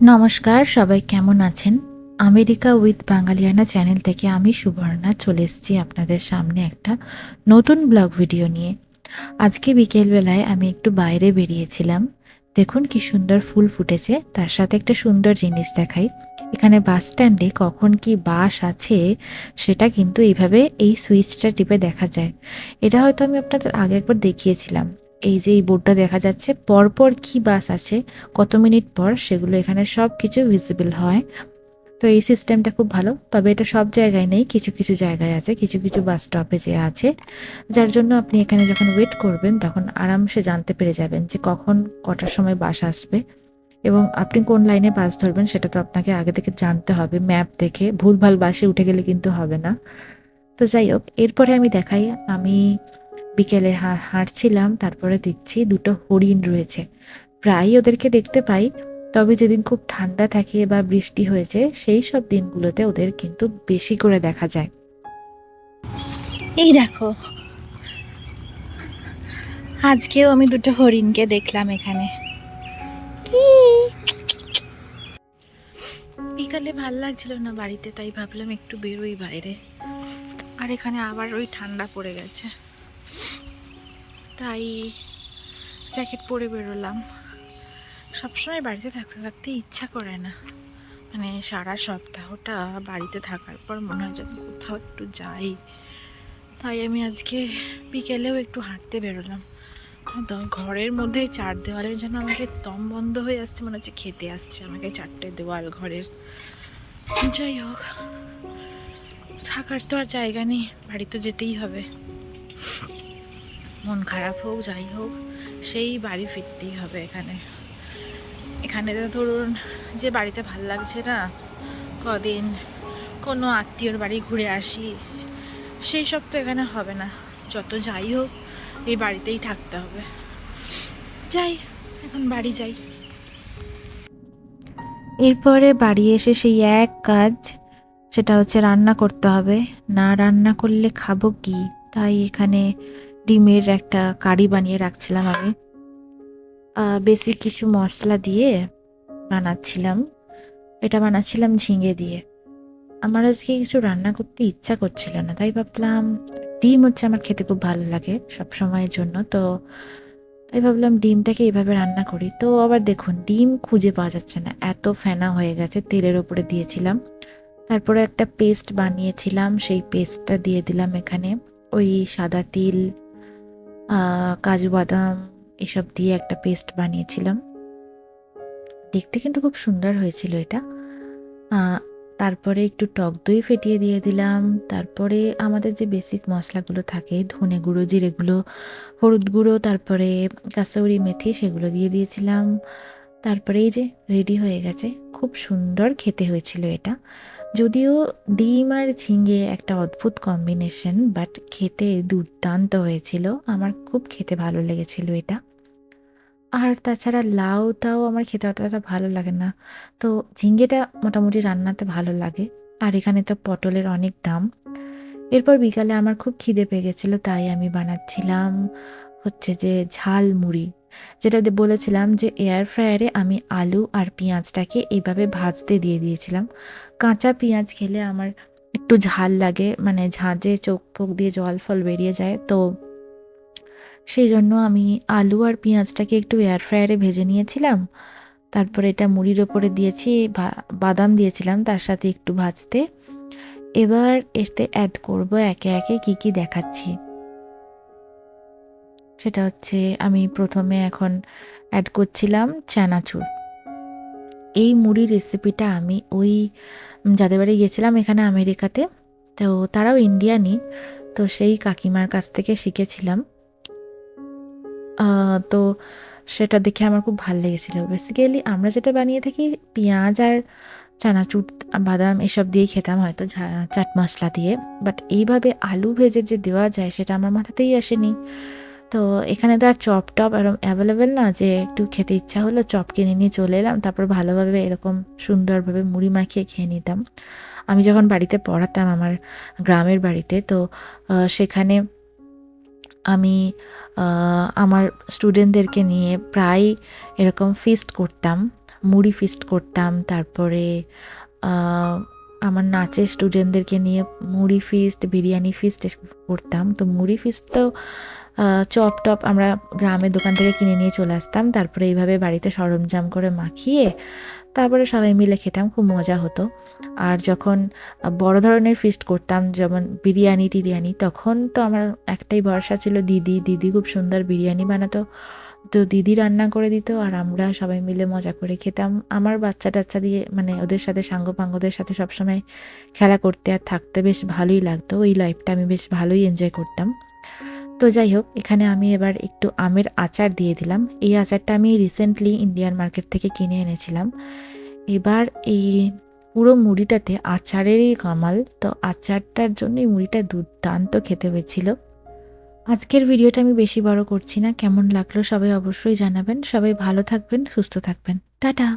নমস্কার, সবাই কেমন আছেন? আমেরিকা উইথ বাঙালিয়ানা চ্যানেল থেকে আমি সুবর্ণা চলে এসেছি আপনাদের সামনে একটা নতুন ব্লগ ভিডিও নিয়ে। আজকে বিকেলবেলায় আমি একটু বাইরে বেরিয়েছিলাম। দেখুন কি সুন্দর ফুল ফুটেছে, তার সাথে একটা সুন্দর জিনিস দেখাই। এখানে বাস স্ট্যান্ডে কখন কি বাস আছে সেটা কিন্তু এইভাবে এই সুইচটা টিপে দেখা যায়। এটা হয়তো আমি আপনাদের আগে একবার দেখিয়েছিলাম। এই যে এই বোর্ডটা দেখা যাচ্ছে, পরপর কি বাস আছে, কত মিনিট পর, সেগুলো এখানে সব কিছু ভিজিবল হয়। তো এই সিস্টেমটা খুব ভালো, তবে এটা সব জায়গায় নেই, কিছু কিছু জায়গায় আছে, কিছু কিছু বাস স্টপেজে আছে, যার জন্য আপনি এখানে যখন ওয়েট করবেন তখন আরামসে জানতে পেরে যাবেন যে কখন কটার সময় বাস আসবে এবং আপনি কোন লাইনে বাস ধরবেন সেটা তো আপনাকে আগে থেকে জানতে হবে। ম্যাপ দেখে ভুলভাল বাসে উঠে গেলে কিন্তু হবে না। তো যাই হোক, এরপরে আমি দেখাই, আমি বিকেলে হাঁটছিলাম, তারপরে দেখছি দুটো হরিণ রয়েছে। প্রায়ই ওদেরকে দেখতে পাই, তবে যেদিন খুব ঠান্ডা থাকে বা বৃষ্টি হয়েছে সেই সব দিনগুলোতে ওদের কিন্তু বেশি করে দেখা যায়। এই দেখো, আজকেও আমি দুটো হরিণকে দেখলাম এখানে। কি বিকালে ভাল লাগছিল না বাড়িতে, তাই ভাবলাম একটু বেরোই বাইরে। আর এখানে আবার ওই ঠান্ডা পড়ে গেছে, তাই জ্যাকেট পরে বেরোলাম। সবসময় বাড়িতে থাকতে থাকতে ইচ্ছা করে না, মানে সারা সপ্তাহটা বাড়িতে থাকার পর মনে হয় যেন কোথাও একটু যাই। তাই আমি আজকে বিকেলেও একটু হাঁটতে বেরোলাম। ঘরের মধ্যে চার দেওয়ালের জন্য আমাকে দম বন্ধ হয়ে আসছে, মনে হচ্ছে খেতে আসছে আমাকে চারটে দেওয়াল ঘরের। যাই হোক, থাকার তো আর জায়গা নেই, বাড়ি তো যেতেই হবে। মন খারাপ হোক যাই হোক, সেই বাড়ি ফিরতেই হবে। এখানে ধরুন যে বাড়িতে ভাল লাগছে না, কদিন কোনো আত্মীয়র বাড়ি ঘুরে আসি, সেই সব তো এখানে হবে না। যত যাই হোক এই বাড়িতেই থাকতে হবে। যাই, এখন বাড়ি যাই। এরপরে বাড়ি এসে সেই এক কাজ, সেটা হচ্ছে রান্না করতে হবে। না রান্না করলে খাবো কি? তাই এখানে ডিমের একটা কারি বানিয়ে রাখছিলাম আমি। বেসিক কিছু মশলা দিয়ে বানাচ্ছিলাম। এটা বানাচ্ছিলাম ঝিঙে দিয়ে। আমার আজকে কিছু রান্না করতে ইচ্ছা করছিল না, তাই ভাবলাম, ডিম হচ্ছে আমার খেতে খুব ভালো লাগে সব সময়ের জন্য, তো তাই ভাবলাম ডিমটাকে এইভাবে রান্না করি। তো আবার দেখুন, ডিম খুঁজে পাওয়া যাচ্ছে না, এত ফেনা হয়ে গেছে। তেলের ওপরে দিয়েছিলাম, তারপরে একটা পেস্ট বানিয়েছিলাম, সেই পেস্টটা দিয়ে দিলাম এখানে। ওই সাদা তিল, কাজু বাদাম এসব দিয়ে একটা পেস্ট বানিয়েছিলাম। দেখতে কিন্তু খুব সুন্দর হয়েছিল এটা। তারপরে একটু টক দই ফেটিয়ে দিয়ে দিলাম। তারপরে আমাদের যে বেসিক মশলাগুলো থাকে, ধনে গুঁড়ো, জিরে গুঁড়ো, হলুদ গুঁড়ো, তারপরে কাসৌরি মেথি, সেগুলো দিয়ে দিয়েছিলাম। তারপরে এই যে রেডি হয়ে গেছে। খুব সুন্দর খেতে হয়েছিল এটা। যদিও ডিম আর ঝিঙে একটা অদ্ভুত কম্বিনেশন, বাট খেতে দুর্দান্ত হয়েছিল। আমার খুব খেতে ভালো লেগেছিল এটা। আর তাছাড়া লাউটাও আমার খেতে অতটা ভালো লাগে না, তো ঝিঙ্গেটা মোটামুটি রান্নাতে ভালো লাগে। আর এখানে তো পটলের অনেক দাম। এরপর বিকালে আমার খুব খিদে পেয়ে গেছিলো, তাই আমি বানাচ্ছিলাম হচ্ছে যে ঝাল মুড়ি। যেটা বলেছিলাম যে এয়ার ফ্রায়ারে আমি আলু আর পেঁয়াজটাকে এইভাবে ভাজতে দিয়ে দিয়েছিলাম। কাঁচা পেঁয়াজ খেলে আমার একটু ঝাল লাগে, মানে ঝাঁঝে চোখ ফোক দিয়ে জল ফল বেরিয়ে যায়, তো সেই জন্য আমি আলু আর পেঁয়াজটাকে একটু এয়ার ফ্রায়ারে ভেজে নিয়েছিলাম। তারপরে এটা মুড়ির ওপরে দিয়েছি, বাদাম দিয়েছিলাম তার সাথে একটু ভাজতে। এবার এতে অ্যাড করব একে একে কি কি দেখাচ্ছি। সেটা হচ্ছে, আমি প্রথমে এখন অ্যাড করছিলাম চানাচুর। এই মুড়ির রেসিপিটা আমি ওই যাদের বাড়ি গেছিলাম এখানে আমেরিকাতে, তো তারাও ইন্ডিয়ানই, তো সেই কাকিমার কাছ থেকে শিখেছিলাম। তো সেটা দেখে আমার খুব ভালো লেগেছিলো। বেসিক্যালি আমরা যেটা বানিয়ে থাকি পেঁয়াজ আর চানাচুর, বাদাম এসব দিয়েই খেতাম হয়তো, চাট মশলা দিয়ে। বাট এইভাবে আলু ভেজে যে দেওয়া যায় সেটা আমার মাথাতেই আসেনি। তো এখানে তো আর চপ টপ এরকম অ্যাভেলেবেল না যে একটু খেতে ইচ্ছা হলো চপ কিনে নিয়ে চলে এলাম, তারপর ভালোভাবে এরকম সুন্দরভাবে মুড়ি মাখিয়ে খেয়ে নিতাম। আমি যখন বাড়িতে পড়াতাম আমার গ্রামের বাড়িতে, তো সেখানে আমি আমার স্টুডেন্টদেরকে নিয়ে প্রায় এরকম ফিস্ট করতাম। মুড়ি ফিস্ট করতাম, তারপরে আহ, আমার নাচের স্টুডেন্টদেরকে নিয়ে মুড়ি ফিস্ট, বিরিয়ানি ফিস্ট করতাম। তো মুড়ি ফিস্ট তো চপ টপ আমরা গ্রামের দোকান থেকে কিনে নিয়ে চলে আসতাম, তারপরে এইভাবে বাড়িতে সরঞ্জাম করে মাখিয়ে তারপরে সবাই মিলে খেতাম, খুব মজা হতো। আর যখন বড় ধরনের ফিস্ট করতাম, যেমন বিরিয়ানি টিরিয়ানি, তখন তো আমার একটাই ভরসা ছিল দিদি। দিদি খুব সুন্দর বিরিয়ানি বানাতো, তো দিদি রান্না করে দিত আর আমরা সবাই মিলে মজা করে খেতাম। আমার বাচ্চা টাচ্চা দিয়ে মানে ওদের সাথে সাঙ্গপাঙ্গদের সাথে সবসময় খেলা করতে আর থাকতে বেশ ভালোই লাগতো। ওই লাইফটা আমি বেশ ভালোই এনজয় করতাম। তো যাই হোক, এখানে আমি এবার একটু আমের আচার দিয়ে দিলাম। এই আচারটা আমি রিসেন্টলি ইন্ডিয়ান মার্কেট থেকে কিনে এনেছিলাম। এবার এই পুরো মুড়িটাতে আচারেরই কামাল, তো আচারটার জন্যই মুড়িটা দুর্দান্ত খেতে হয়েছিল। আজকের ভিডিওটা আমি বেশি বড় করছি না, কেমন লাগলো সবাই অবশ্যই জানাবেন। সবাই ভালো থাকবেন, সুস্থ থাকবেন, টাটা।